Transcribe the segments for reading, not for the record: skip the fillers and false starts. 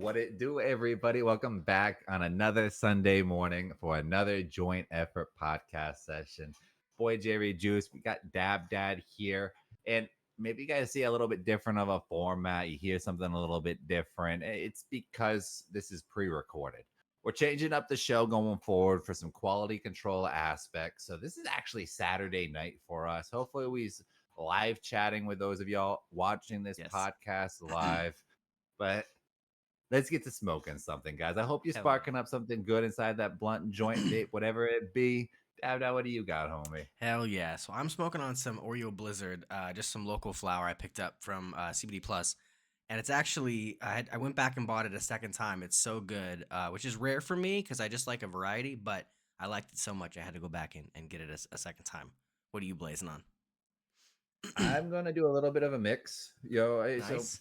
What it do, everybody? Welcome back on another Sunday morning for another joint effort podcast session. Boy, Jerry Juice, we got Dab Dad here, and maybe you guys see a little bit different of a format. You hear something a little bit different. It's because this is pre-recorded. We're changing up the show going forward for some quality control aspects. So this is actually Saturday night for us. Hopefully, we live chatting with those of y'all watching this Yes. podcast live. But let's get to smoking something, guys. I hope you're Hell yeah. sparking up something good inside that blunt joint vape, whatever it be. Dab, what do you got, homie? Hell yeah. So I'm smoking on some Oreo Blizzard, just some local flower I picked up from CBD Plus. And it's actually, I went back and bought it a second time. It's so good, which is rare for me because I just like a variety, but I liked it so much I had to go back and get it a second time. What are you blazing on? I'm gonna do a little bit of a mix. So Nice.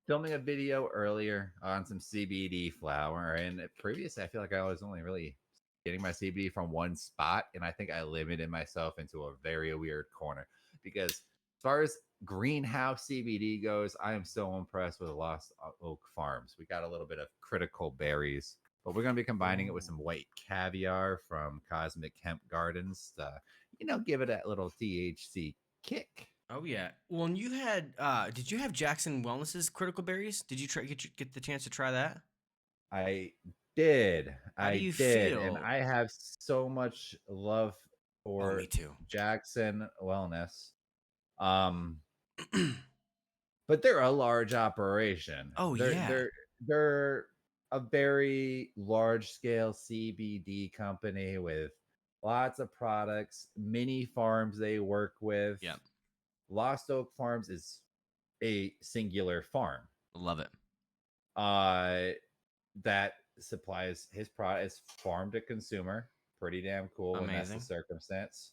filming a video earlier on some CBD flower, and previously I feel like I was only really getting my CBD from one spot, and I think I limited myself into a very weird corner because as far as greenhouse CBD goes, I am so impressed with Lost Oak Farms. We got a little bit of critical berries, but we're gonna be combining it with Oh. some white caviar from Cosmic Hemp Gardens to, give it a little THC kick. Oh yeah. Well, and you had did you have Jackson Wellness's critical berries? Did you try get the chance to try that? I did. How do I you did. And feel? I have so much love Oh, for me too. Jackson Wellness. Um, but they're a large operation. Oh They're yeah. they're they're a very large scale CBD company with lots of products, many farms they work with. Yep. Lost Oak Farms is a singular farm. Love it. Uh that supplies his product is farm to consumer. Pretty damn cool when that's the Amazing. circumstance.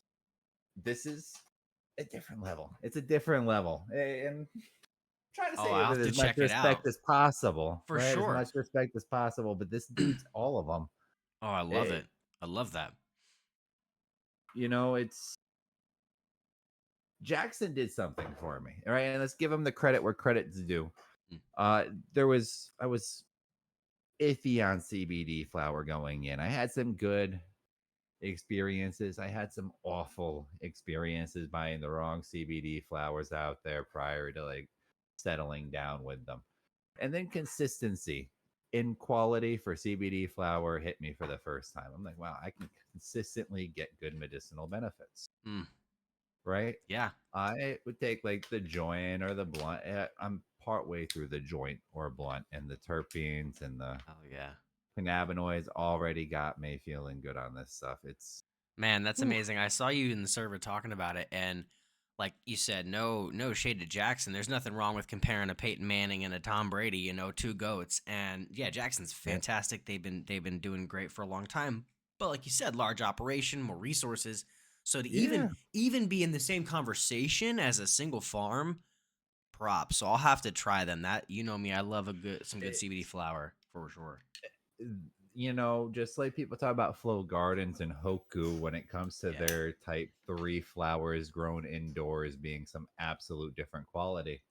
This is a different level. It's a different level. And try to Oh, say it I'll with have to as much check it out respect as possible, for right? As sure. much respect as possible. But this dude's all of them. Oh, I love It, it. I love that. it's Jackson did something for me, right? And let's give him the credit where credit's due. Mm. I was iffy on CBD flower going in. I had some good experiences. I had some awful experiences buying the wrong CBD flowers out there prior to like settling down with them. And then consistency in quality for CBD flower hit me for the first time. I'm like, wow, I can consistently get good medicinal benefits, Mm. right? Yeah. I would take like the joint or the blunt. I'm part way through the joint or blunt, and the terpenes and the Oh yeah. cannabinoids already got me feeling good on this stuff. It's Man, that's whew, amazing. I saw you in the server talking about it, and like you said, no shade to Jackson. There's nothing wrong with comparing a Peyton Manning and a Tom Brady, two goats. And yeah, Jackson's yeah, fantastic. They've been doing great for a long time. But like you said, large operation, more resources. So to even yeah. even be in the same conversation as a single farm, props. So I'll have to try them. That you know me, I love some good CBD flower for sure. Just like people talk about Flow Gardens and Hoku when it comes to Yeah. their type 3 flowers grown indoors being some absolute different quality.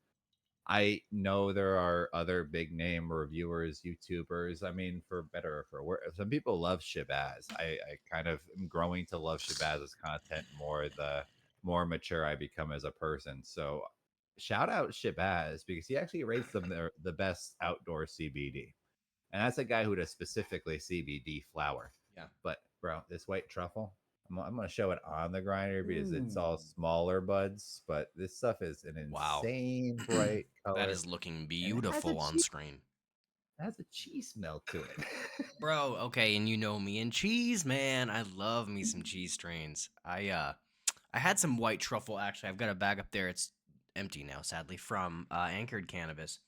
I know there are other big name reviewers, YouTubers. I mean, for better or for worse, some people love Shabazz. I kind of am growing to love Shabazz's content more the more mature I become as a person. So, shout out Shabazz because he actually rates them the best outdoor CBD. And that's a guy who does specifically CBD flower. Yeah. But bro, this white truffle, I'm gonna show it on the grinder because it's Ooh. all smaller buds. But this stuff is an Wow. insane bright That color, is looking and beautiful on screen. it has a cheese smell to it. Bro, okay, and you know me and cheese, man. I love me some cheese strains. I had some white truffle actually. I've got a bag up there. It's empty now, sadly, from Anchored Cannabis.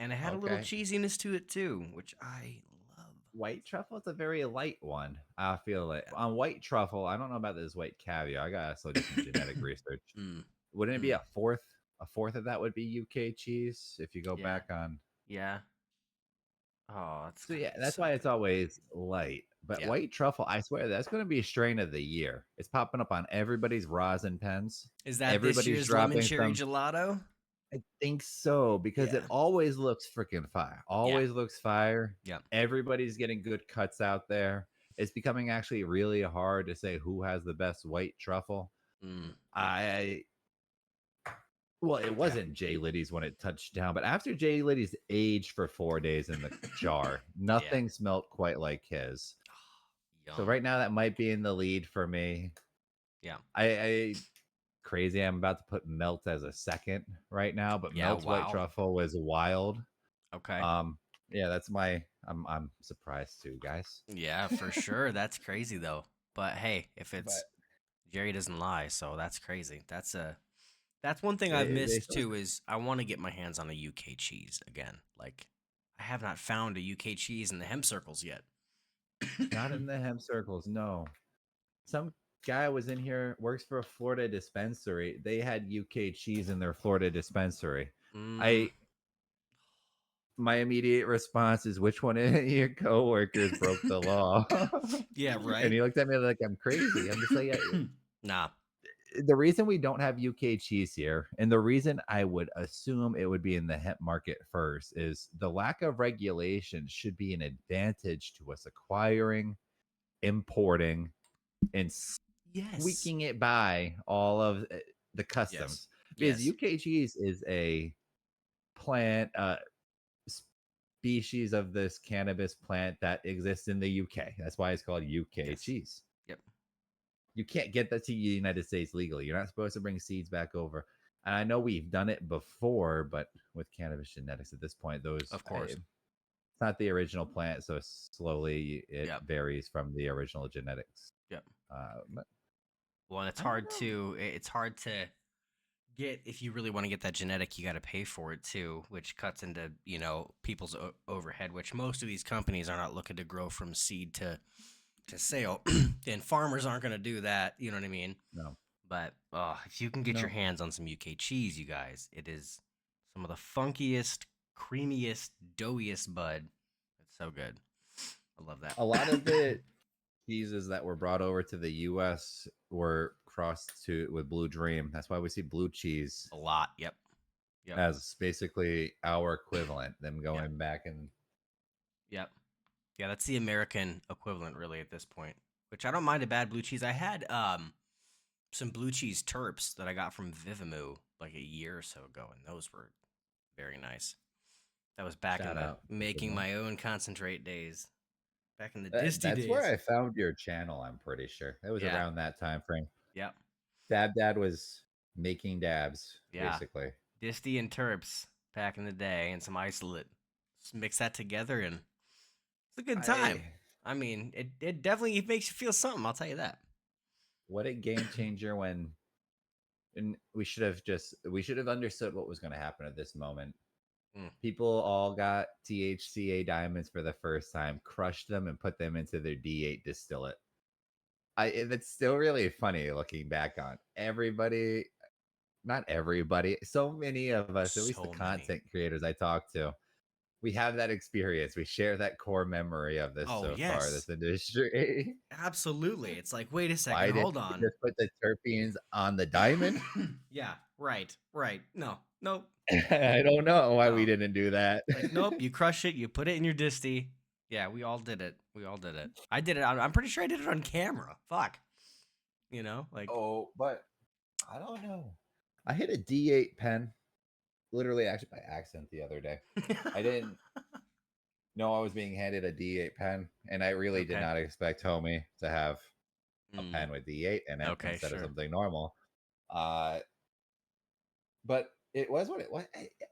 And it had a little Okay, cheesiness to it too, which I love. white truffle is a very light one. I feel it Yeah. on white truffle. I don't know about this white caviar. I gotta still do some genetic research. Mm, Wouldn't it be mm, a fourth? A fourth of that would be UK cheese if you go yeah. back on. Yeah. Oh, that's So gonna yeah, be that's so why it's good. always light. But Yeah. white truffle, I swear that's going to be a strain of the year. It's popping up on everybody's rosin pens. Is that this Everybody's year's lemon dropping cherry some. gelato? I think so because it Yeah. always looks freaking fire. Yeah. Always looks fire. Yep. Everybody's getting good cuts out there. It's becoming actually really hard to say who has the best white truffle. Yeah. I Well, it Yeah. wasn't Jay Liddy's when it touched down, but after Jay Liddy's aged for 4 days in the jar, Yeah. nothing smelt quite like his. So Yum. right now that might be in the lead for me. Yeah. I crazy. I'm about to put Melt as a second right now, but Yeah. Melt's white Wow. truffle was wild. Okay. Um, yeah, that's my. I'm surprised too, guys. Yeah, for sure. That's crazy though. But hey, if it's But Jerry doesn't lie, so that's crazy. That's one thing I've they missed still too is I want to get my hands on a UK cheese again. Like I have not found a UK cheese in the hemp circles yet. not in the hemp circles. No, some guy was in here works for a Florida dispensary. They had UK cheese in their Florida dispensary. mm, I My immediate response is, which one of your coworkers broke the law? yeah, And right. he looked at me like I'm crazy. I'm just like, Nah. the reason we don't have UK cheese here, and the reason I would assume it would be in the hemp market first, is the lack of regulation should be an advantage to us acquiring, importing, and Yes. squeaking it by all of the Yes. customs. Because Yes. UK cheese is a plant, species of this cannabis plant that exists in the UK. That's why it's called UK Yes. cheese. Yep. You can't get that to the United States legally. You're not supposed to bring seeds back over. And I know we've done it before, but with cannabis genetics at this point, Of course. it's not the original plant, so slowly it Yep. varies from the original genetics. Yep. But Well, and I don't know. it's hard to get if you really want to get that genetic, you got to pay for it too, which cuts into, people's overhead, which most of these companies are not looking to grow from seed to sale. And farmers aren't going to do that, you know what I mean? No, But if you can get your no. hands on some UK cheese, you guys, it is some of the funkiest, creamiest, doughiest bud. It's so good. I love that. A lot of the cheeses that were brought over to the US were crossed to with Blue Dream. That's why we see blue cheese A lot. Yep. Yep. as basically our equivalent, them Yep. going back and Yep. Yeah, that's the American equivalent, really, at this point. Which I don't mind a bad blue cheese. I had some blue cheese terps that I got from Vivamoo like a year or so ago, and those were very nice. That was back in shout the out. making my own concentrate days, back in the disty That's where days. I found your channel. I'm pretty sure it was Yeah. around that time frame. Yep. Dab Dad was making dabs Yeah. basically. Disty and terps back in the day, and some isolate. Just mix that together, and it's a good I time. I mean, it definitely makes you feel something. I'll tell you that. What a game changer when and we should have understood what was going to happen at this moment. Mm. People all got thc-a diamonds for the first time, crushed them and put them into their D8 distillate. It's still really funny looking back on everybody. Not everybody, so many of us, at least the So many. content creators I talk to, we have that experience. We share that core memory of this Oh so far, yes. this industry. Absolutely. It's like, wait a second, Why didn't hold we on. just put the terpenes on the diamond? Yeah, right, right. No, nope, I don't know why we no. didn't do that. Like, nope, you crush it, you put it in your disty. Yeah, we all did it. We all did it. I did it. I'm pretty sure I did it on camera. Fuck. Like, Oh, but I don't know. I hit a D8 pen literally actually by accident the other day. I didn't know I was being handed a D8 pen, and I really did okay. not expect homie to have a Mm, pen with D8 in it okay, instead of sure. something normal. Uh, but it was what it was.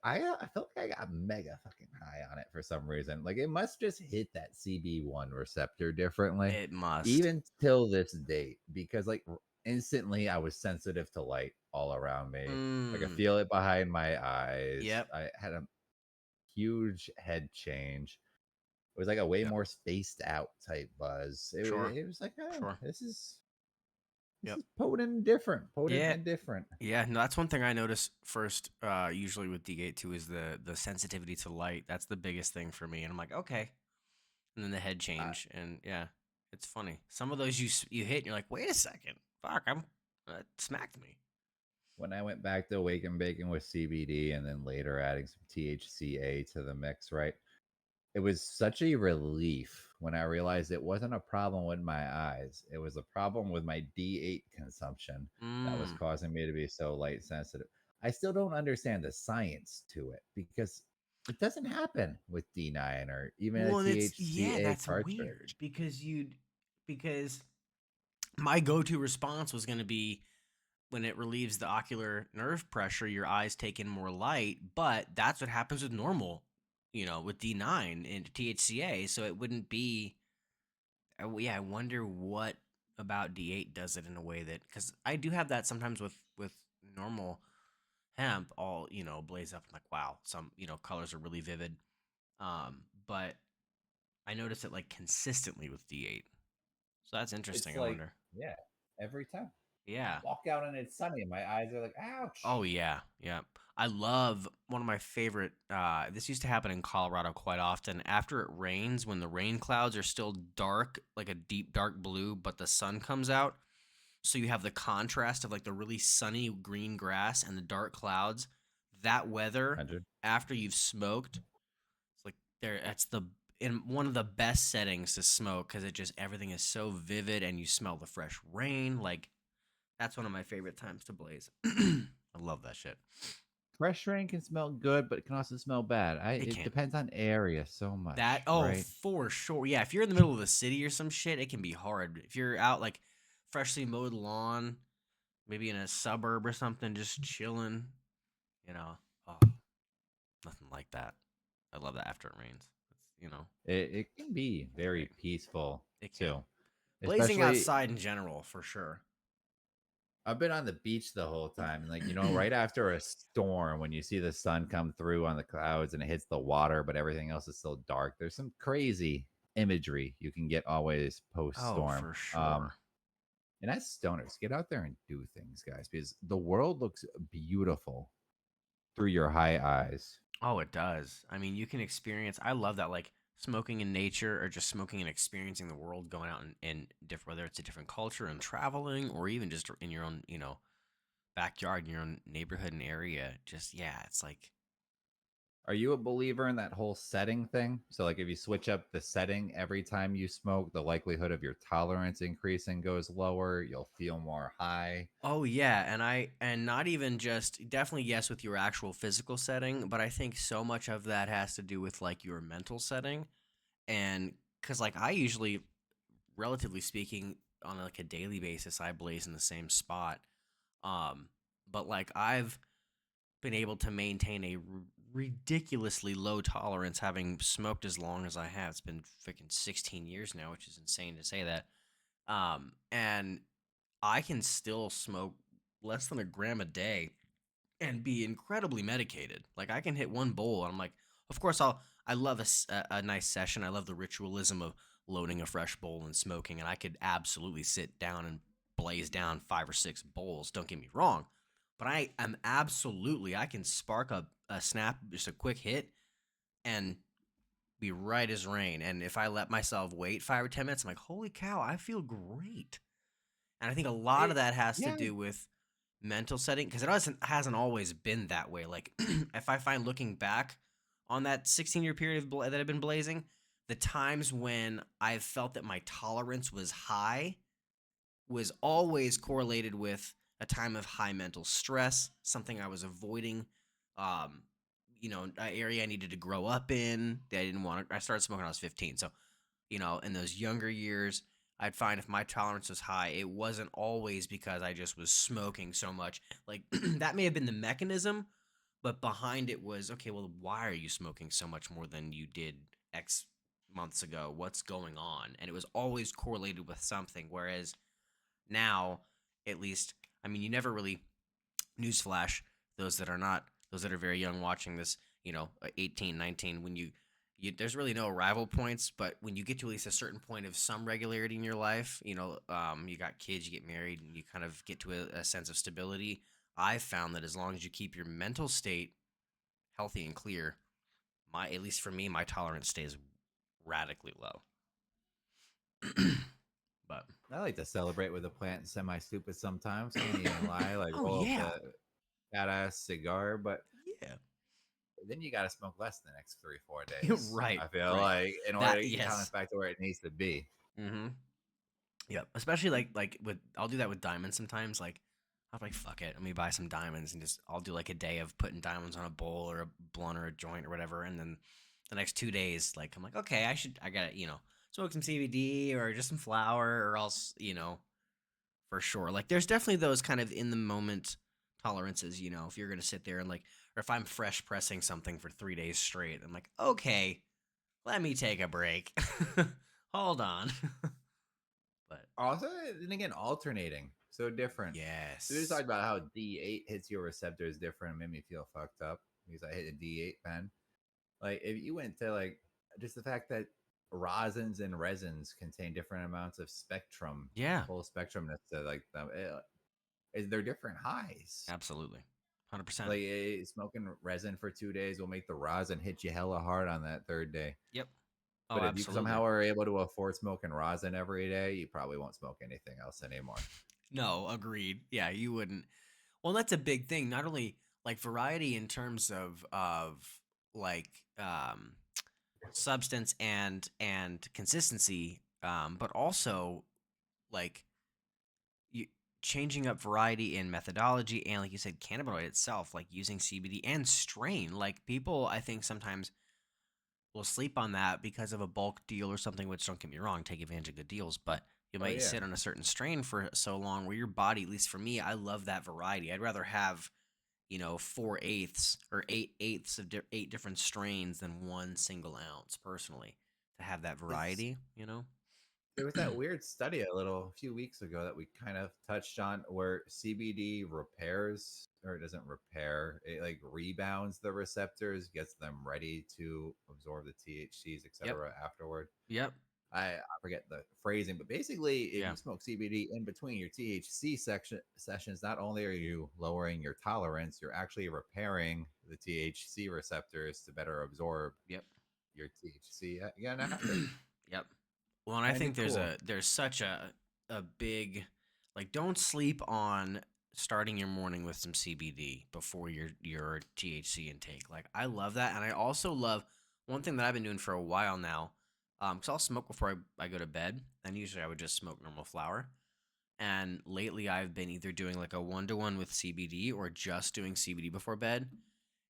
I felt like I got mega fucking high on it for some reason. Like it must just hit that CB1 receptor differently, It must. even till this date, because like instantly I was sensitive to light all around me. I could Mm, feel it behind my eyes. yep, I had a huge head change. It was like a way yep, more spaced out type buzz. sure, It was like, oh, sure. this Yep. is potent and different, potent Yeah, and different. yeah, no, that's one thing I notice first. Usually with D-Gate too is the sensitivity to light. That's the biggest thing for me, and I'm like, okay. And then the head I, change, and yeah, it's funny. Some of those you hit, and you're like, wait a second, fuck, it smacked me. when I went back to Wake and Bacon with CBD and then later adding some THCA to the mix, right? It was such a relief when I realized it wasn't a problem with my eyes. It was a problem with my D8 consumption that was Mm. causing me to be so light sensitive. I still don't understand the science to it because it doesn't happen with D9 or even a Well, and it's yeah, THCA that's weird cartridge. because my go-to response was going to be when it relieves the ocular nerve pressure, your eyes take in more light, but that's what happens with normal, with D9 and THCA, so it wouldn't be yeah, I wonder what about D8 does it in a way that cuz I do have that sometimes with normal hemp all, blaze up. I'm like, wow, some, colors are really vivid. But I notice it like consistently with D8. So that's It's interesting. I like, wonder. yeah, every time. Yeah. Walk out and it's sunny and my eyes are like, Oh ouch. yeah, yeah. I love one of my favorite. This used to happen in Colorado quite often. After it rains, when the rain clouds are still dark, like a deep dark blue, but the sun comes out, so you have the contrast of like the really sunny green grass and the dark clouds. That weather 100. after you've smoked, it's like there. That's the in one of the best settings to smoke because it just everything is so vivid and you smell the fresh rain. Like that's one of my favorite times to blaze. I love that shit. Fresh rain can smell good, but it can also smell bad. It It can. depends on area so That much, oh right? for sure. Yeah, if you're in the middle of the city or some shit, it can be hard. If you're out like freshly mowed lawn, maybe in a suburb or something, just chilling, you know. Oh, nothing like that. I love that after it rains. It's. It can be It's very great. peaceful It can. too. Blazing Especially, outside in general, for sure. I've been on the beach the whole time, and like right after a storm, when you see the sun come through on the clouds and it hits the water, but everything else is still dark. There's some crazy imagery you can get always post Oh, storm. for sure. And as stoners, get out there and do things, guys, because the world looks beautiful through your high eyes. Oh, it does. I mean, you can experience. I love that, like smoking in nature or just smoking and experiencing the world, going out and different, whether it's a different culture and traveling, or even just in your own, backyard, in your own neighborhood and area. Just yeah, it's like Are you a believer in that whole setting thing? So, like, if you switch up the setting every time you smoke, the likelihood of your tolerance increasing goes lower. You'll feel more high. oh yeah, and not even just definitely yes with your actual physical setting, but I think so much of that has to do with like your mental setting and because like I usually, relatively speaking, on like a daily basis, I blaze in the same spot. Um, but like I've been able to maintain a ridiculously low tolerance having smoked as long as I have. It's been freaking 16 years now, which is insane to say that. And I can still smoke less than a gram a day and be incredibly medicated. Like I can hit one bowl and I'm like, of course I love a nice session. I love the ritualism of loading a fresh bowl and smoking, and I could absolutely sit down and blaze down 5 or 6 bowls. Don't get me wrong, but I am absolutely I can spark a snap, just a quick hit, and be right as rain. And if I let myself wait 5 or 10 minutes, I'm like, holy cow, I feel great. And I think a lot of It, that has to yeah, do with mental setting because it hasn't always been that way. Like if I find looking back on that 16-year period that I've been blazing, the times when I've felt that my tolerance was high was always correlated with a time of high mental stress, something I was avoiding, um, an area I needed to grow up in that I didn't want to. I started smoking when I was 15, so in those younger years, I'd find if my tolerance was high, it wasn't always because I just was smoking so much. Like that may have been the mechanism, but behind it was okay, well, why are you smoking so much more than you did X months ago? What's going on? And it was always correlated with something. Whereas now, at least, I mean, you never really, newsflash, those that are very young watching this, 18, 19, when there's really no arrival points, but when you get to at least a certain point of some regularity in your life, you got kids, you get married, and you kind of get to a sense of stability. I've found that as long as you keep your mental state healthy and clear, at least for me, my tolerance stays radically low. But I like to celebrate with a plant semi stupid sometimes. Can't even lie. Like oh roll up yeah, badass cigar, but Yeah. then you got to smoke less the next 3 4 days. Right. I feel Right. like in order That to get your tolerance yes. back to where it needs to be. Mm-hmm. Yep. Especially like with I'll do that with diamonds sometimes. Like I'll be like, fuck it. Let me buy some diamonds and just I'll do like a day of putting diamonds on a bowl or a blunt or a joint or whatever, and then the next 2 days, like I'm like, okay, I gotta smoke some CBD or just some flower or else for sure. Like there's definitely those kind of in the moment tolerances. If you're gonna sit there and like, or if I'm fresh pressing something for 3 days straight, I'm like, okay, let me take a break. Hold on. But Also, then again, alternating so different. We just yes. talked about how D8 hits your receptors different and made me feel fucked up because I hit a D8 pen. Like if you went to like just the fact that rosins and resins contain different amounts of spectrum, Yeah. full spectrumness to like them, they're different highs. Absolutely. 100%. Like smoking resin for 2 days will make the rosin hit you hella hard on that third day. Yep. Oh, But if you absolutely. somehow are able to afford smoking rosin every day, you probably won't smoke anything else anymore. No, agreed. Yeah, you wouldn't. Well, that's a big thing. Not only like variety in terms of like substance and consistency, but also like you changing up variety in methodology and like you said, cannabinoid itself, like using CBD and strain. Like people, I think sometimes will sleep on that because of a bulk deal or something. Which don't get me wrong, take advantage of good deals, but you Oh might yeah, sit on a certain strain for so long where your body, at least for me, I love that variety. I'd rather have 4/8 or 8/8 of 8 different strains than one single ounce personally to have that it's variety. there was that weird study a few weeks ago that we kind of touched on where CBD repairs or it doesn't repair, it like rebounds the receptors, gets them ready to absorb the THCs, Yep. etc. afterward. Yep. I forget the phrasing, but basically, if Yeah. you smoke CBD in between your THC sessions, not only are you lowering your tolerance, you're actually repairing the THC receptors to better absorb Yep. your THC again after. Yep. Well, and I Kind think of cool. there's such a big, like, don't sleep on starting your morning with some CBD before your THC intake. Like I love that, and I also love one thing that I've been doing for a while now. Because I'll smoke before I go to bed, and usually I would just smoke normal flower. And lately I've been either doing like a 1-to-1 with CBD or just doing CBD before bed.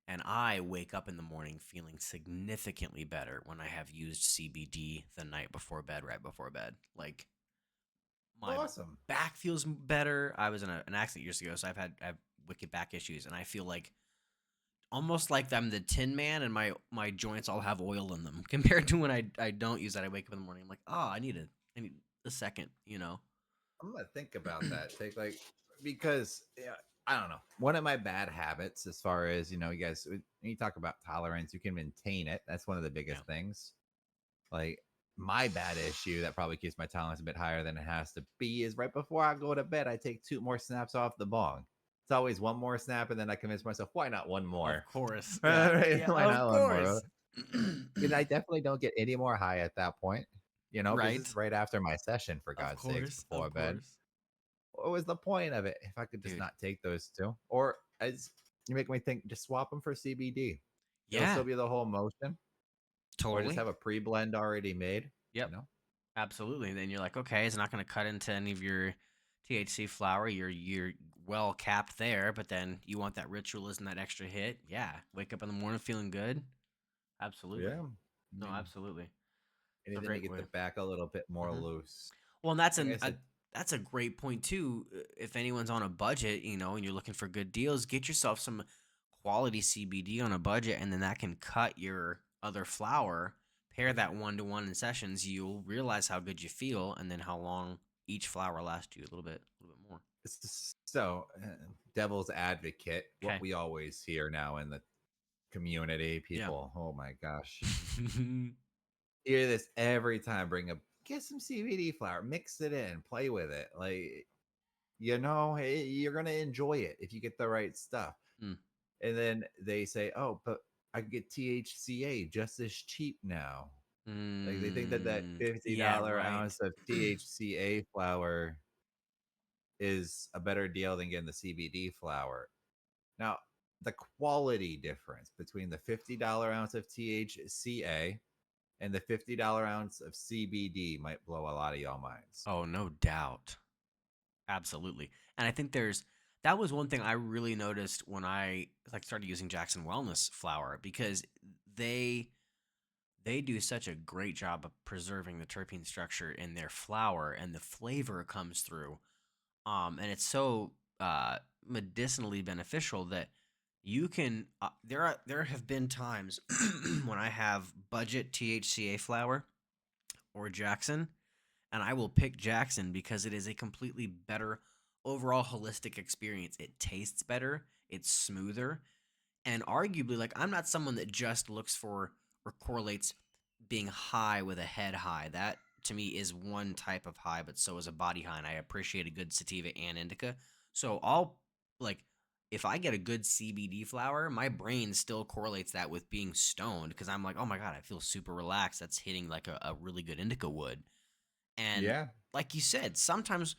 And I wake up in the morning feeling significantly better when I have used CBD the night before bed, right before bed. Like my Awesome. back feels better. I was in an accident years ago, so I have wicked back issues, and I feel like almost like I'm the Tin Man, and my joints all have oil in them. Compared to when I don't use that, I wake up in the morning, I'm like, oh, I need a second. I'm gonna think about that. Take like because yeah, I don't know. One of my bad habits, as far as you guys, when you talk about tolerance, you can maintain it. That's one of the Yeah. biggest things. Like my bad issue that probably keeps my tolerance a bit higher than it has to be is right before I go to bed, I take two more snaps off the bong. It's always one more snap, and then I convince myself, why not one Of more? course. Yeah. Right? Yeah. Why Of not one more? course. And I definitely don't get any more high at that point, because this Right. is right after my session, for Of God's sakes, course. before Of bed. course. What was the point of it if I could just Dude. not take those two? Or as you make me think, just swap them for CBD. It'll Yeah. still be the whole motion, or just Totally. have a pre blend already made. You Yep. know, Absolutely. Then you're like, okay, it's not going to cut into any of your THC flower. You're well capped there, but then you want that ritualism, that extra hit. Yeah. Wake up in the morning feeling good. Absolutely. yeah. I No, mean, absolutely. It's a anything to great get way. the back a little bit more Hmm. loose. Well, and Like I said, that's a great point too. If anyone's on a budget, and you're looking for good deals, get yourself some quality CBD on a budget, and then that can cut your other flower. Pair that 1-to-1 in sessions, you'll realize how good you feel, and then how long each flower lasts you a little bit more. so devil's advocate, what Okay. we always hear now in the community, Yeah. people, oh my gosh, hear this every time. Bring a get some CBD flower, mix it in, play with it. Like hey, you're gonna enjoy it if you get the right stuff. Mm. And then they say, "Oh, but I can get THCA just as cheap now." Like they think that fifty Yeah. dollar Right. ounce of THCA flower is a better deal than getting the CBD flower. Now, the quality difference between the $50 ounce of THCA and the $50 ounce of CBD might blow a lot of y'all minds. Oh, no doubt. Absolutely. And I think that was one thing I really noticed when I like started using Jackson Wellness flower because they they do such a great job of preserving the terpene structure in their flower and the flavor comes through. And it's so medicinally beneficial that you can there have been times when I have budget THCA flower or Jackson and I will pick Jackson because it is a completely better overall holistic experience. It tastes better, it's smoother, and arguably, like, I'm not someone that just looks for or correlates being high with a head high. That to me is one type of high, but so is a body high, and I appreciate a good sativa and indica. So I'll like if I get a good CBD flower, my brain still correlates that with being stoned because I'm like, oh my god, I feel super relaxed. That's hitting like a really good indica would. And Yeah, like you said, sometimes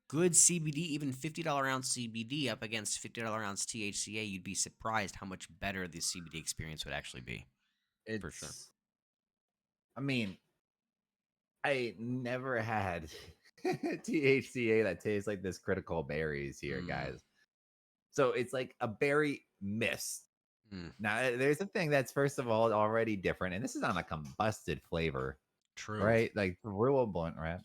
good CBD, even $50 ounce CBD up against $50 ounce THCA, you'd be surprised how much better the CBD experience would actually be. For sure. it's, I mean, I never had THCA that tastes like this critical berries here, Mm, guys. So it's like a berry mist. mm, Now, there's a thing that's first of all already different, and this is on a combusted flavor, true. right? Like through a blunt wrap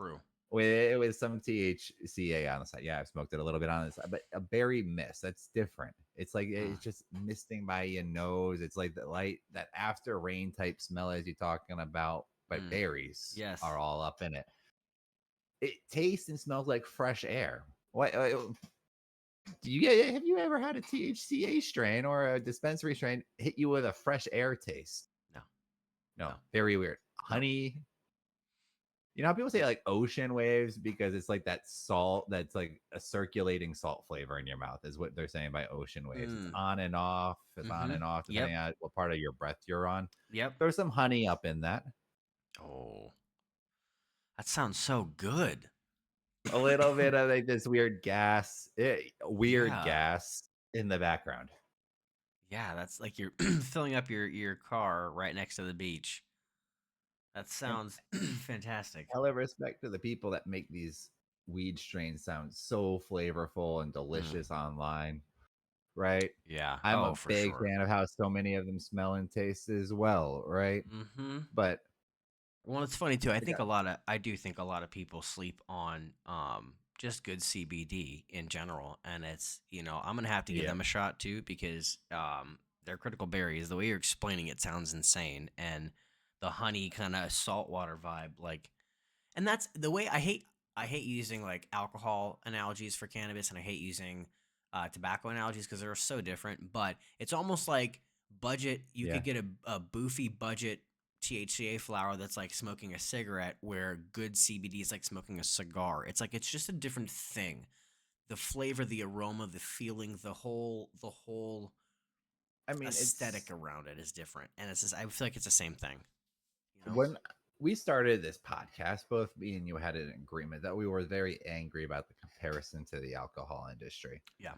True. with some THCA on the side. Yeah, I've smoked it a little bit on the side, but a berry mist that's different. It's like Mm, it's just misting by your nose. It's like the light that after rain type smell as you're talking about, but mm. berries Yes. are all up in it. It tastes and smells like fresh air. What do you have you ever had a THCA strain or a dispensary strain hit you with a fresh air taste? No. No, No. very weird. No. Honey, you know how people say like ocean waves because it's like that salt that's like a circulating salt flavor in your mouth is what they're saying by ocean waves. It's Mm. on and off. It's on Mm-hmm. and off depending Yep. on what part of your breath you're on. Yep. There's some honey up in that. Oh, that sounds so good. A little bit of like this weird Yeah. gas in the background. Yeah, that's like you're filling up your car right next to the beach. That And sounds fantastic. hella respect to the people that make these weed strains sound so flavorful and Mm. delicious online, right? Yeah. I'm Oh, a for big sure. fan of how so many of them smell and taste as well, right? Mm-hmm. But Well, it's funny too. I got I do think a lot of people sleep on just good CBD in general, and it's I'm gonna have to give yeah. them a shot too because they're critical berries. The way you're explaining it sounds insane, and the honey kind of saltwater vibe, like and that's the way I hate using like alcohol analogies for cannabis and I hate using tobacco analogies because they're so different, but it's almost like budget you Yeah. could get a boofy budget THCA flower that's like smoking a cigarette where good CBD is like smoking a cigar. It's like it's just a different thing. The flavor, the aroma, the feeling, the whole I mean, aesthetic it's around it is different. And it's just I feel like it's the same thing, you know? when we started this podcast, both me and you had an agreement that we were very angry about the comparison to the alcohol industry. Yeah.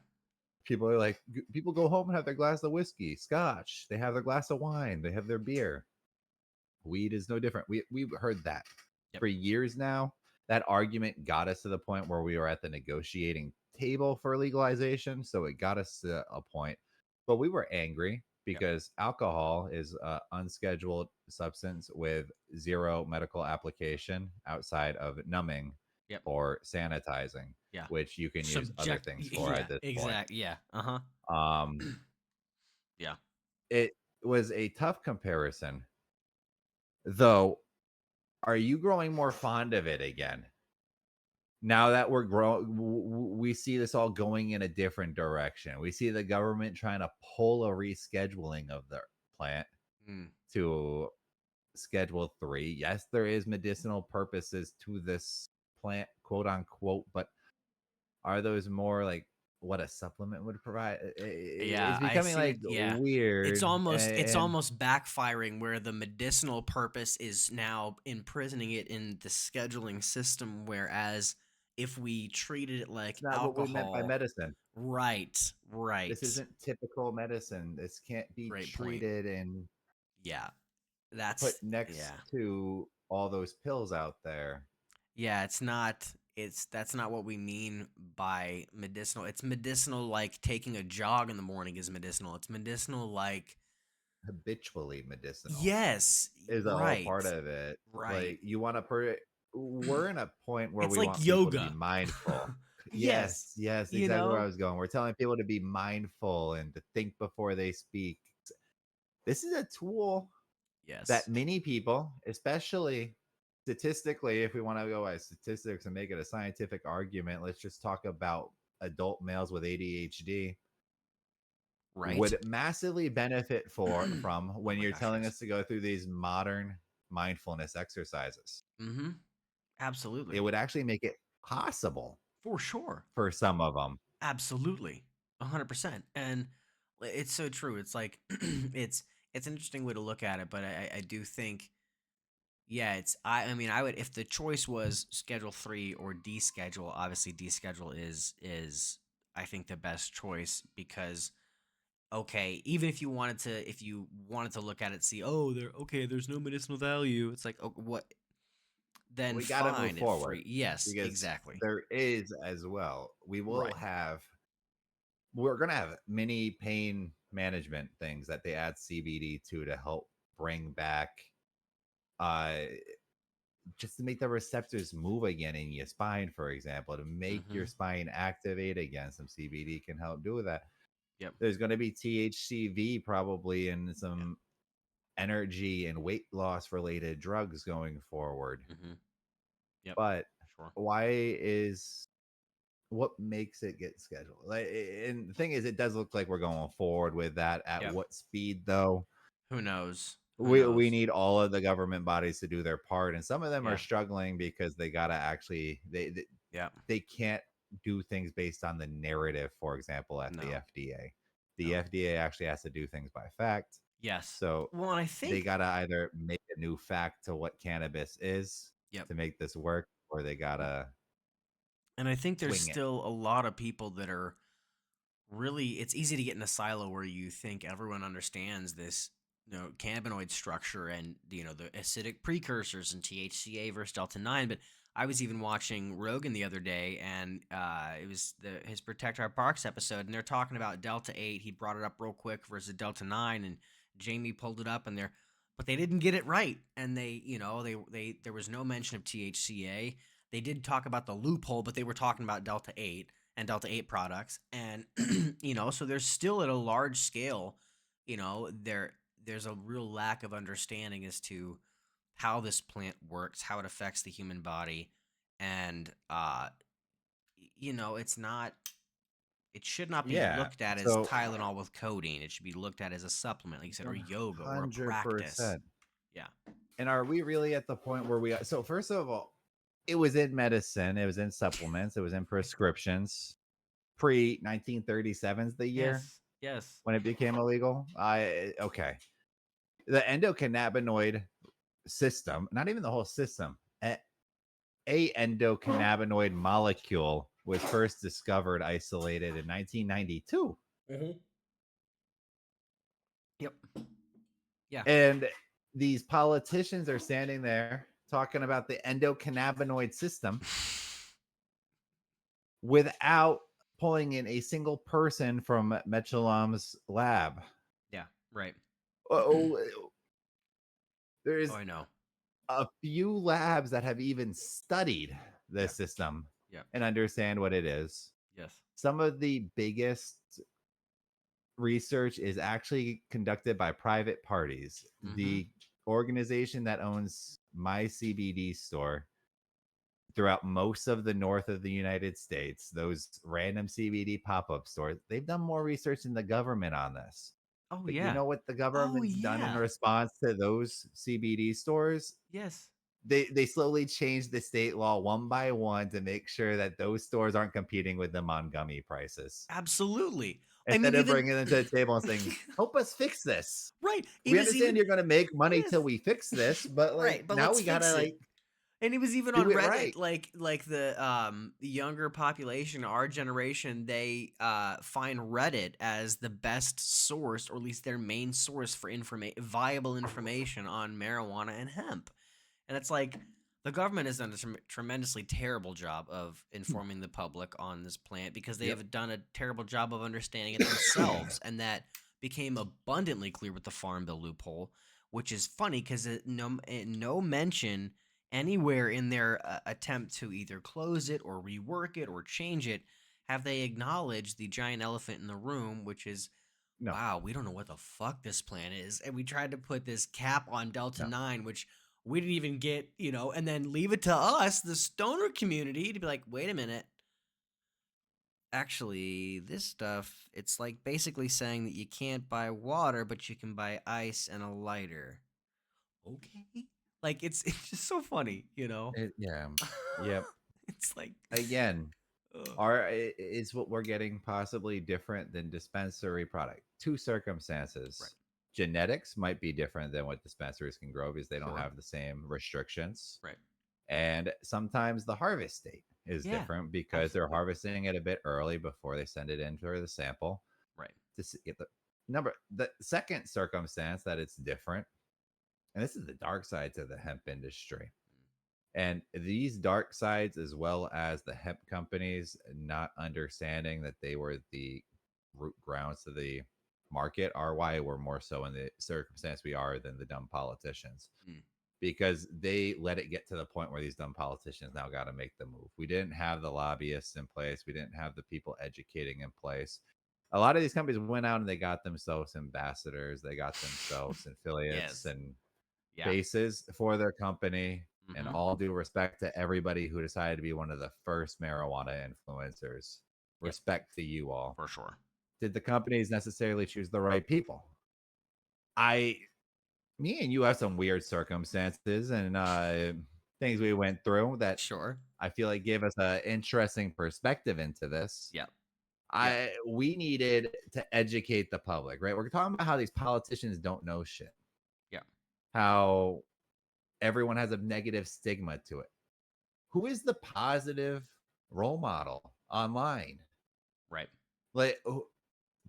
People are like, people go home and have their glass of whiskey, scotch, they have their glass of wine, they have their beer. Weed is no different. We've heard that Yep. for years now. That argument got us to the point where we were at the negotiating table for legalization. So it got us to a point, but we were angry Yep. because alcohol is an unscheduled substance with zero medical application outside of numbing Yep. or sanitizing, Yeah. which you can use other Subject things for yeah, at this point. exact yeah, uh-huh. Um, Yeah. it was a tough comparison, though. Are you growing more fond of it again? Now that we're growing, we see this all going in a different direction. We see the government trying to pull a rescheduling of the plant Mm. to Schedule 3. Yes, there is medicinal purposes to this plant, quote unquote, but are those more like what a supplement would provide? Yeah, It's I becoming see like it yeah. weird, It's and almost backfiring where the medicinal purpose is now imprisoning it in the scheduling system, whereas if we treated it It's like not what we meant by alcohol. medicine. Right, This right. isn't typical medicine. This can't be Great point. treated and Yeah, put that's next yeah. to all those pills out there. Yeah, it's not it's that's not what we mean by medicinal. It's medicinal like taking a jog in the morning is medicinal. It's medicinal like Habitually medicinal yes, is all right. part of it. Right. Like you want to we're in a point where It's we like want people to be yoga. mindful. Yes, Yes, yes, you exactly where I know? was going. We're telling people to be mindful and to think before they speak. This is a tool that Yes. many people, especially statistically, if we want to go by statistics and make it a scientific argument, let's just talk about adult males with ADHD Right? would massively benefit from Oh when my you're gosh, telling yes. us to go through these modern mindfulness exercises. Mhm. It Absolutely. would actually make it possible For sure. for some of them. Absolutely. 100%. And it's so true. It's like it's an interesting way to look at it, but I do think yeah, I mean I would if the choice was schedule 3 or deschedule, obviously deschedule is I think the best choice because okay, even if you wanted to look at it see, oh, there's no medicinal value. It's like, oh, what then We got to move fine at forward free. Yes, because exactly. there is as well. Right. We're going to have many pain management things that they add CBD to help bring back uh just to make the receptors move again in your spine, for example, to make your Mhm. spine activate again. Some CBD can help do that. Yep. There's going to be THCV probably and Yep. some energy and weight loss related drugs going forward. Mhm. Yep. But For sure. why is what makes it get scheduled? Like, and the thing is, it does look like we're going forward with that. At Yep. what speed, though? Who knows? Who We knows? need all of the government bodies to do their part, and some of them are Yeah. struggling because they gotta actually Yeah. they can't do things based on the narrative. For example, at the No. FDA, the No. FDA actually has to do things by fact. Yes. So Well, and I they think gotta either make a new fact to what cannabis is yep. to make this work, or they gotta And I think there's wing it. still a lot of people that are really it's easy to get in a silo where you think everyone understands this cannabinoid structure and the acidic precursors and THCA versus delta 9, but I was even watching Rogan the other day and it was his Protect Our Parks episode and they're talking about delta 8. He brought it up real quick versus delta 9 and Jamie pulled it up and they're but they didn't get it right and they there was no mention of THCA. They did talk about the loophole, but they were talking about delta 8 and delta 8 products and so there's still at a large scale there's a real lack of understanding as to how this plant works, how it affects the human body, and it's not it should not be Yeah. looked at as So Tylenol with codeine. It should be looked at as a supplement, like you said, or one yoga or a hundred practice. percent. Yeah. And are we really at the point where we? So first of all, it was in medicine. It was in supplements. It was in prescriptions. Pre 1937's the year Yes. Yes. when it became illegal. I okay. The endocannabinoid system, not even the whole system, a endocannabinoid molecule was first discovered isolated in 1992. Mm-hmm. Yep. Yeah. And these politicians are standing there talking about the endocannabinoid system without pulling in a single person from Mechalam's lab. Yeah. Right. Oh, Oh, there's I know. a few labs that have even studied the Yeah. system Yeah. and understand what it is. Yes. Some of the biggest research is actually conducted by private parties. Mm-hmm. The organization that owns my CBD store throughout most of the north of the United States, those random CBD pop up stores, they've done more research than the government on this. Oh But you yeah. know what the Oh government's done in yeah. response to those CBD stores? Yes. They slowly changed the state law one by one to make sure that those stores aren't competing with them on gummy prices. Absolutely. I mean, Instead of even bringing them to the table and saying, "Help us fix this. right. It We was understand even you're going to make money yes. till we fix this, but like Right, but now let's we gotta fix it. like." And he was even Do on it Reddit, right. like the younger population, our generation, they find Reddit as the best source, or at least their main source for viable information on marijuana and hemp. And it's like the government has done a tremendously terrible job of Hmm. informing the public on this plant because they Yep. have done a terrible job of understanding it themselves. And that became abundantly clear with the Farm Bill loophole, which is funny because no mention anywhere in their attempt to either close it or rework it or change it have they acknowledged the giant elephant in the room, which is, No, wow, we don't know what the fuck this plant is. And we tried to put this cap on Delta no. 9, which we didn't even get, and then leave it to us, the stoner community, to be like, wait a minute. Actually, this stuff, it's like basically saying that you can't buy water, but you can buy ice and a lighter. Okay. Like, it's just so funny. Yeah. Yep. It's like, Again, ugh. is what we're getting possibly different than dispensary product? Two Right. circumstances. Genetics might be different than what dispensaries can grow because they don't Sure. have the same restrictions. Right. And sometimes the harvest date is Yeah. different because they're Absolutely. harvesting it a bit early before they send it in for the sample Right. to get the number. The second circumstance that it's different, and this is the dark side to the hemp industry. And these dark sides, as well as the hemp companies not understanding that they were the root grounds to the market, are why we're more so in the circumstance we are than the dumb politicians. Mm. Because they let it get to the point where these dumb politicians now got to make the move. We didn't have the lobbyists in place. We didn't have the people educating in place. A lot of these companies went out and they got themselves ambassadors, they got themselves affiliates Yes. and Yeah. bases for their company. And Mm-hmm. all due respect to everybody who decided to be one of the first marijuana influencers, Yep. respect to you all. For sure. Did the companies necessarily choose the right people? I Me and you have some weird circumstances and things we went through that Sure. I feel like gave us an interesting perspective into this. Yep. Yep. We needed to educate the public, right? We're talking about how these politicians don't know shit, Yep. how everyone has a negative stigma to it. Who is the positive role model online? Right. Like,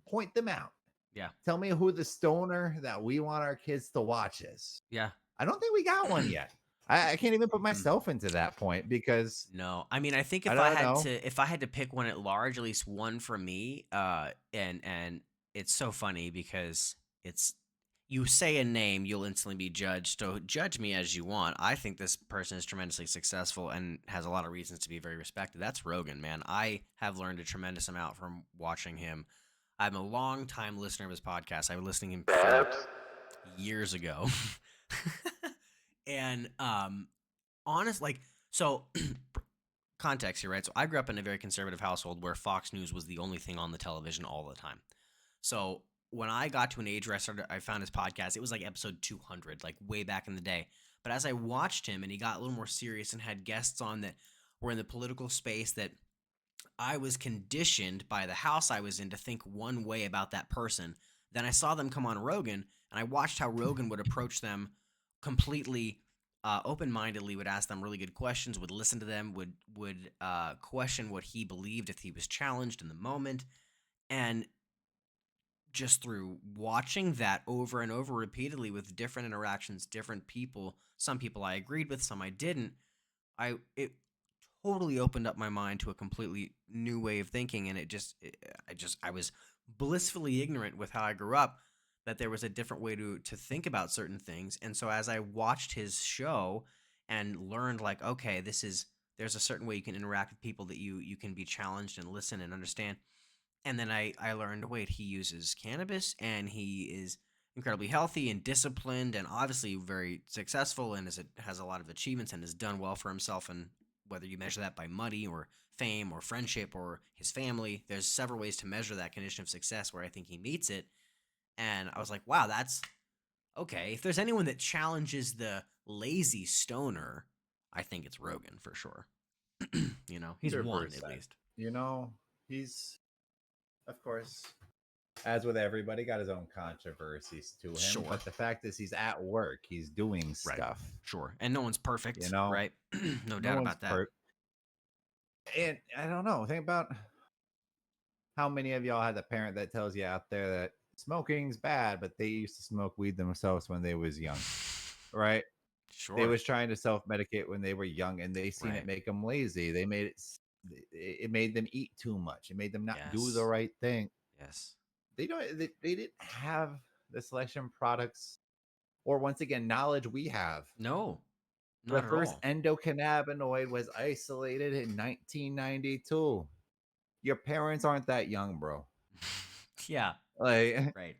point them out. Yeah. Tell me who the stoner that we want our kids to watch is. Yeah. I don't think we got one yet. I can't even put Mm-mm. myself into that point because No, I mean, I think I if I don't had know. to, if I had to pick one at large, at least one for me, and it's so funny because it's you say a name, you'll instantly be judged. So judge me as you want. I think this person is tremendously successful and has a lot of reasons to be very respected. That's Rogan, man. I have learned a tremendous amount from watching him. I'm a long time listener of his podcast. I was listening to him from years ago, and honest, like, so context here, right? So I grew up in a very conservative household where Fox News was the only thing on the television all the time. So when I got to an age where I found his podcast, it was like episode 200, like way back in the day. But as I watched him and he got a little more serious and had guests on that were in the political space that I was conditioned by the house I was in to think one way about that person. Then I saw them come on Rogan and I watched how Rogan would approach them completely open-mindedly, would ask them really good questions, would listen to them, would question what he believed if he was challenged in the moment, and just through watching that over and over repeatedly with different interactions, different people, some people I agreed with, some I didn't, it totally opened up my mind to a completely new way of thinking, and I was blissfully ignorant with how I grew up that there was a different way to think about certain things. And so as I watched his show and learned, like, okay, there's a certain way you can interact with people, that you can be challenged and listen and understand. And then I learned, wait, he uses cannabis and he is incredibly healthy and disciplined and obviously very successful and has a lot of achievements and has done well for himself. And whether you measure that by money or fame or friendship or his family, there's several ways to measure that condition of success where I think he meets it. And I was like, wow, that's okay. If there's anyone that challenges the lazy stoner, I think it's Rogan for sure. He's one at 100%. least. You know, he's, of course, as with everybody, got his own controversies to him. Sure. But the fact is, he's at work, he's doing Right. stuff. Sure. And no one's You perfect, know, right? No no doubt one's about that. per. And I don't know. Think about how many of y'all had the parent that tells you out there that smoking's bad, but they used to smoke weed themselves when they was young, right? They Sure. was trying to self medicate when they were young, and they seen it Right. make them lazy. They made it made them eat too much. It made them not do the Yes. right thing. Yes. They didn't have the selection products or once again knowledge we have. No, The not at first all. endocannabinoid was isolated in 1992. Your parents aren't that young, bro. Yeah. Like Right.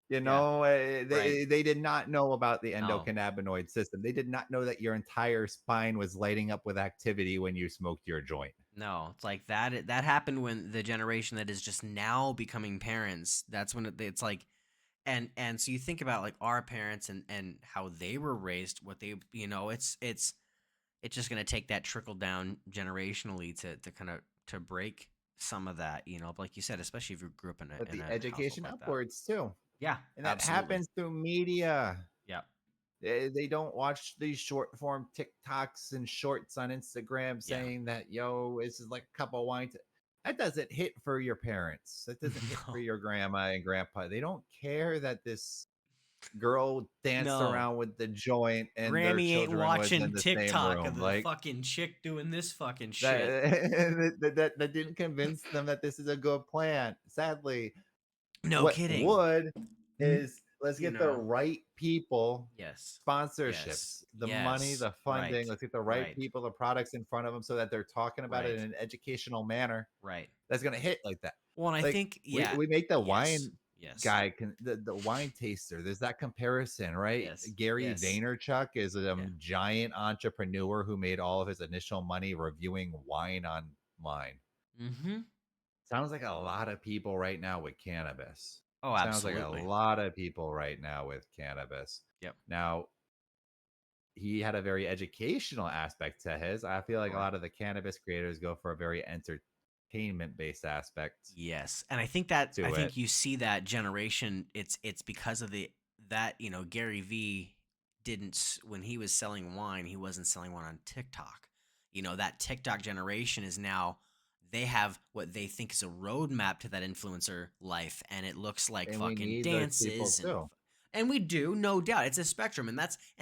you Yeah. know, Right. they did not know about the No. endocannabinoid system. They did not know that your entire spine was lighting up with activity when you smoked your joint. No. It's like that. That happened when the generation that is just now becoming parents. That's when it's like, and so you think about like our parents and how they were raised, what they, it's just gonna take that trickle down generationally to kind of to break some of that. Like you said, especially if you grew up in But in the a household education like that. upwards too. Yeah. And that Absolutely. happens through media. Yeah. They don't watch these short form TikToks and shorts on Instagram Yeah. saying that, yo, this is like a cup of wine. That doesn't hit for your parents. That doesn't hit for No. your grandma and grandpa. They don't care that this girl danced No. around with the joint and their Grammy ain't children was watching in the same TikTok of room. the Like fucking chick doing this fucking shit. that didn't convince them that this is a good plan. Sadly, No what kidding. would N- is let's You get the know. right people Yes. Yes. sponsorships, the money, Yes. the funding. Right. Let's get the right Right. people, the products in front of them so that they're talking about it Right. in an educational manner Right. that's going to hit like that. Well, and I Like think yeah. we make the Yes. wine Yes. guy the wine taster. There's that comparison, right? Yes. Gary Yes. Vaynerchuk is a Yeah. giant entrepreneur who made all of his initial money reviewing wine online. Mm-hmm. Sounds like a lot of people right now with cannabis. Oh, Sounds like a absolutely. lot of people right now with cannabis. Yep. Now, he had a very educational aspect to his. I feel like a Sure. lot of the cannabis creators go for a very entertainment based aspect Yes, and I to it. think you see that generation. It's because of the that Gary V didn't when he was selling wine, he wasn't selling wine on TikTok. That TikTok generation is now they have what they think is a roadmap to that influencer life, and it looks like And we fucking need those people dances too. and we do, no doubt. It's a spectrum, and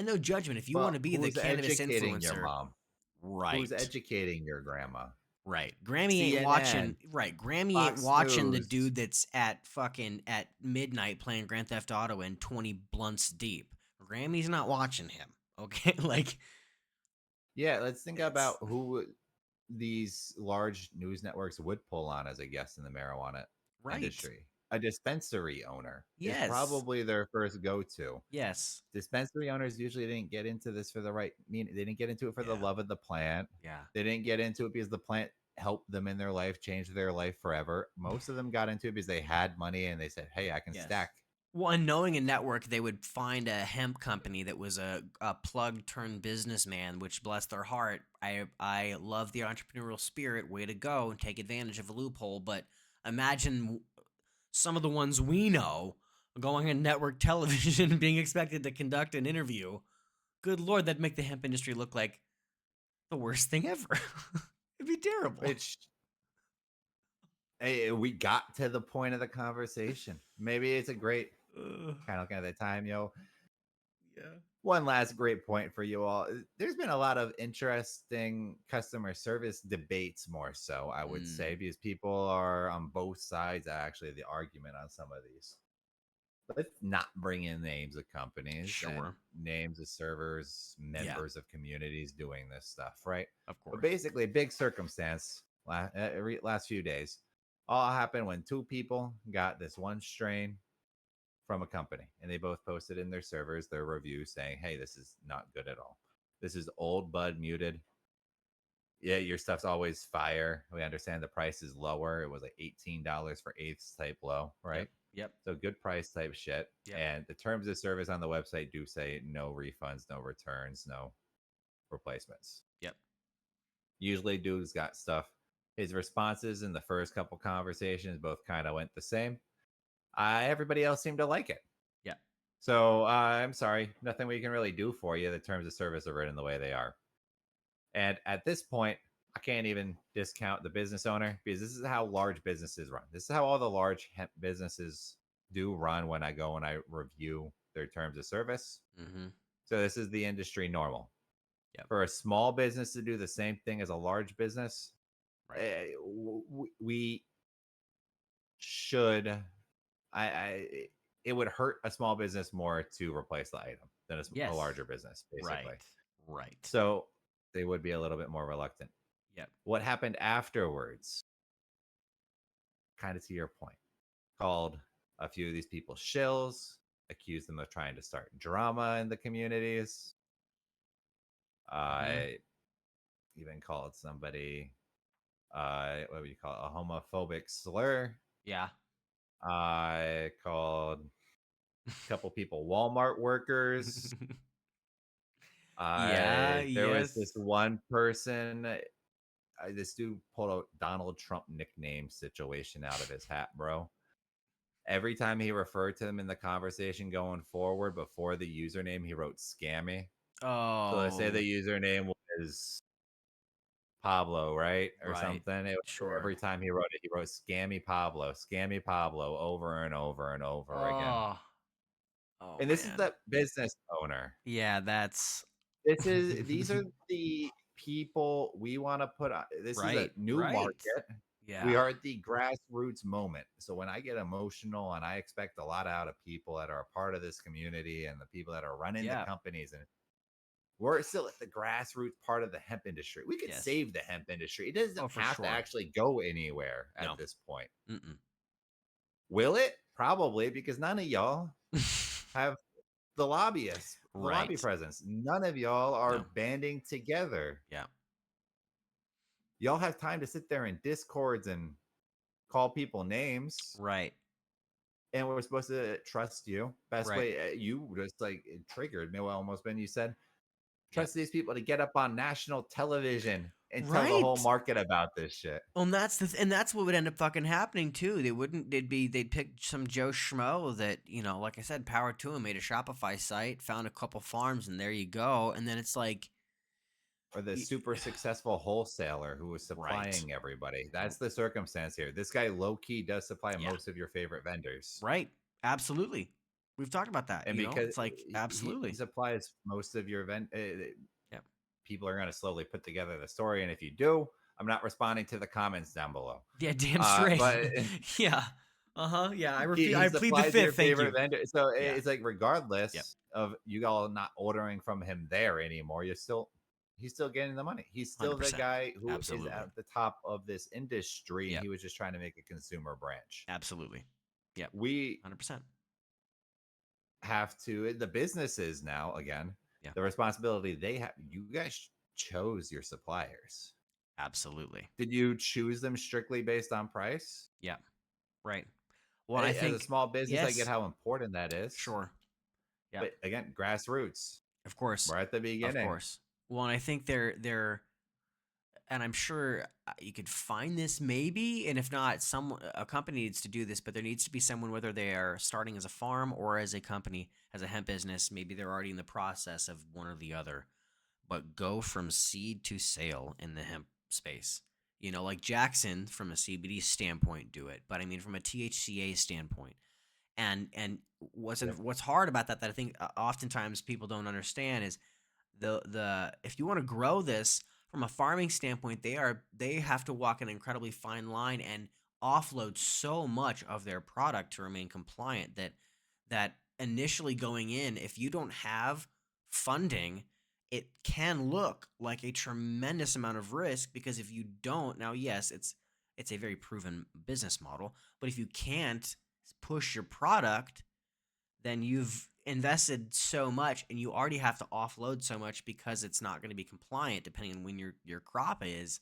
no judgment. If you want But to be the who's cannabis educating your influencer, mom? Who's right? educating your grandma? Right. Grammy ain't watching CNN, right. Grammy ain't Fox watching the News. dude that's at fucking at midnight playing Grand Theft Auto and 20 blunts deep. Grammy's not watching him. Okay? Like Yeah, let's think about it's who these large news networks would pull on as a guest in the marijuana right. industry. A dispensary owner is Yes. probably their first go to. Yes. Dispensary owners usually didn't get into this for the right mean. They didn't get into it for the Yeah. love of the plant. Yeah. They didn't get into it because the plant helped them in their life, changed their life forever. Most of them got into it because they had money and they said, "Hey, I can Yes. stack." Well, and knowing a network, they would find a hemp company that was a plug turned businessman, which bless their heart. I love the entrepreneurial spirit. Way to go and take advantage of a loophole. But imagine some of the ones we know going on network television being expected to conduct an interview. Good lord, that'd make the hemp industry look like the worst thing ever. It'd be terrible. Which hey, we got to the point of the conversation. Maybe it's a great Uh, kind of looking at the time, yo. yeah. One last great point for you all. There's been a lot of interesting customer service debates, more so, I would say, Mm, because people are on both sides actually of the argument on some of these. Let's not bring in names of companies and sure. names of servers, Yeah, members of communities doing this stuff, right? of But course. basically, big circumstance last few days all happened when two people got this one strain from a company and they both posted in their servers their review saying, hey, this is not good at all. This is old bud muted. Yeah, your stuff's always fire. We understand the price is lower. It was like $18 for eighths type low, Yep. right? Yep. So good price type shit. Yep. And the terms of service on the website do say no refunds, no returns, no replacements. Yep. Usually dude's got stuff. His responses in the first couple conversations both kind of went the same. everybody else seemed to like it. Yeah. So I'm sorry, nothing we can really do for you. The terms of service are written the way they are. And at this point, I can't even discount the business owner because this is how large businesses run. This is how all the large hemp businesses do run when I go and I review their terms of service. Mm-hmm. So this is the industry normal. Yep. For a small business to do the same thing as a large business, Right. we should. I it would hurt a small business more to replace the item than a Yes. larger business, basically. Right. Right. So they would be a little bit more reluctant. Yep. What happened afterwards, kind of to your point, called a few of these people shills, accused them of trying to start drama in the communities. Mm-hmm. I even called somebody, what would you call it, a homophobic slur. Yeah. I called a couple people Walmart workers. Yeah. There was this Yes. one person, this dude pulled a Donald Trump nickname situation out of his hat, bro. Every time he referred to them in the conversation going forward before the username, he wrote scammy. So let's say the Oh. username was Pablo, right? Or Right. something. Sure. Every time he wrote scammy Pablo over and over and over again. Oh. Oh And this is man. the business owner. Yeah. That's. These are the people we want to put on. This is a Right. new Right. market. We Yeah. are at the grassroots moment. So when I get emotional and I expect a lot out of people that are a part of this community and the people that are running the Yeah. companies, and we're still at the grassroots part of the hemp industry. We could Yes. save the hemp industry. It doesn't Oh, for have to sure. actually go anywhere at No. this point. Mm-mm. Will it? Probably, because none of y'all have the lobbyists, the lobby Right. presence. None of y'all are No. banding together. Yeah. Y'all have time to sit there in discords and call people names, Right. and we're supposed to trust you. Best Right. way, you just like it triggered me almost when you said Yep. trust these people to get up on national television and tell the whole Right. market about this shit. Well, and and that's what would end up fucking happening too. They'd pick some Joe Schmo that, like I said, power to him, made a Shopify site, found a couple farms, and there you go. And then it's like, Or the y- super successful wholesaler who was right. supplying everybody. That's the circumstance here. This guy low key does supply Yeah. most of your favorite vendors. Right. Absolutely. We've talked about that, And because it's like, he absolutely. supplies most of your Yeah. people are going to slowly put together the story. And if you do, I'm not responding to the comments down below. Yeah, damn straight. But Yeah. Uh-huh. Yeah. he I plead the supplies your fifth. Thank favorite you. vendor. So Yeah. it's like, Yep. regardless of you all not ordering from him there anymore, he's still getting the money. He's still the 100%. guy who is Absolutely. at the top of this industry, and Yep. he was just trying to make a consumer branch. Absolutely. Yep. We 100%. have to, the businesses now, again, Yeah. the responsibility they have. You guys chose your suppliers. Absolutely. Did you choose them strictly based on price? Yeah. Right. Well, and I As a think, small business, I get yes, how important that is. sure. Yeah. But again, grassroots. Of course. We're at the Of beginning. course. Well, and I think they're and I'm sure you could find this maybe, and if not, a company needs to do this, but there needs to be someone, whether they are starting as a farm or as a company, as a hemp business, maybe they're already in the process of one or the other, but go from seed to sale in the hemp space. Like Jackson from a CBD standpoint do it, but I mean from a THCA standpoint. And Yep. what's hard about that I think oftentimes people don't understand is the if you want to grow this from a farming standpoint, they have to walk an incredibly fine line and offload so much of their product to remain compliant that initially going in, if you don't have funding, it can look like a tremendous amount of risk, because if you don't, now yes, it's a very proven business model, but if you can't push your product, then you've invested so much and you already have to offload so much because it's not going to be compliant depending on when your crop is,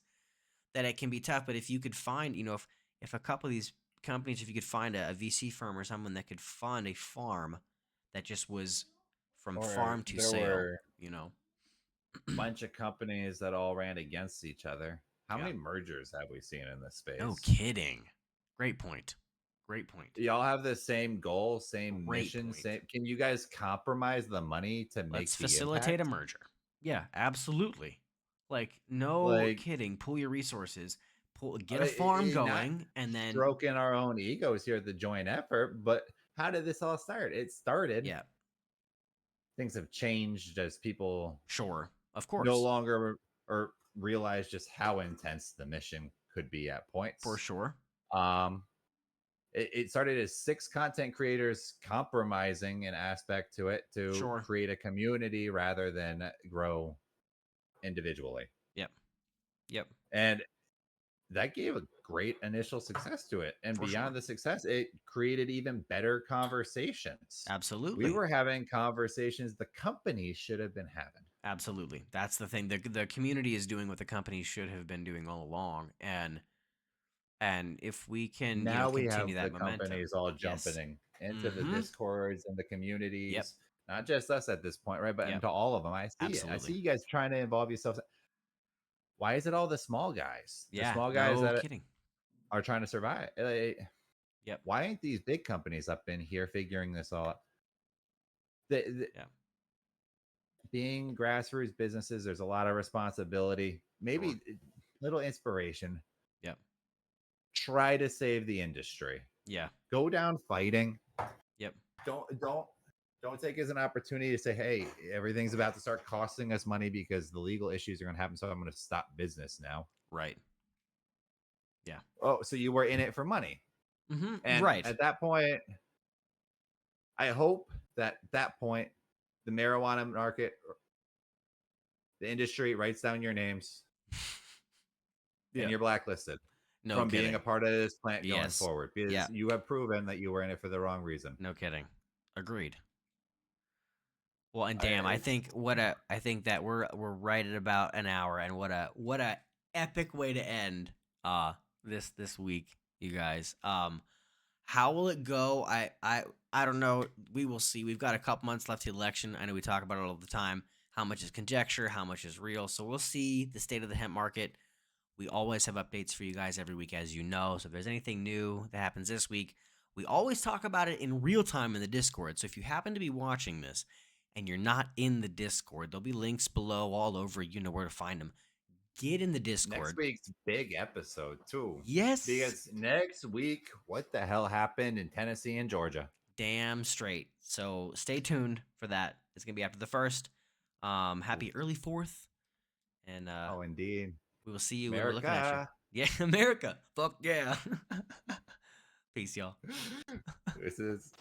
that it can be tough. But if you could find, if a couple of these companies, if you could find a VC firm or someone that could fund a farm that just was from Or farm to there sale, were a bunch of companies that all ran against each other. How yeah. many mergers have we seen in this No space? kidding. Great point. Great point. Y'all have the same goal, same Great mission, point. same. Can you guys compromise the money to Let's make the facilitate a impact? merger. Yeah, absolutely. Like, no Like, kidding. Pool your resources. I Get a mean, farm not going, and then stroking our own egos here at the joint effort, but how did this all start? It started. yeah, Things have changed as people sure, of no course, longer or realize just how intense the mission could be at for points. sure, Um, it started as 6 content creators compromising an aspect to it to sure. create a community rather than grow individually. Yep, yep, And that gave a great initial success to it. And for sure. beyond the success, it created even better conversations. We Absolutely. were having conversations the company should have been having. Absolutely. That's the thing. The community is doing what the company should have been doing all along. And if we can, Now we continue have the that momentum. companies all Yes. jumping into the Mm-hmm. discords and the Yep. communities, not just us at this point, right? But Yep. into all of them. I see it. I see Absolutely. you guys trying to involve yourselves. Why is it all the small guys? The Yeah. small guys No that kidding. are trying to survive. Yep. Why ain't these big companies up in here figuring this all out? The, Yeah. being grassroots businesses, there's a lot of responsibility. Sure. Maybe little inspiration. Yep. Try to save the industry. Yeah. Go down fighting. Yep. Don't take it as an opportunity to say, hey, everything's about to start costing us money because the legal issues are going to happen. So I'm going to stop business now. Right. Yeah. Oh, so you were in it for money. Mm-hmm. And Right. at that point, I hope that at that point, the marijuana market, the industry writes down your names and Yep. you're blacklisted No from being a kidding. part of this plant going Yes. forward Yeah. because you have proven that you were in it for the wrong reason. No kidding. Agreed. Well, and damn, I, I think that we're right at about an hour, and what a epic way to end this week, you guys. How will it go? I don't know. We will see. We've got a couple months left to the election. I know we talk about it all the time. How much is conjecture? How much is real? So we'll see the state of the hemp market. We always have updates for you guys every week, as you know. So if there's anything new that happens this week, we always talk about it in real time in the Discord. So if you happen to be watching this and you're not in the Discord, there'll be links below all over. You know where to find them. Get in the next Discord. week's big episode too, Yes, because next week, what the hell happened in Tennessee and Georgia? damn straight. So stay tuned for that. It's gonna be after the first. Happy early fourth, and Oh, indeed, we will see you when we're looking at you. America. Yeah, America. Fuck yeah. Peace, y'all. This is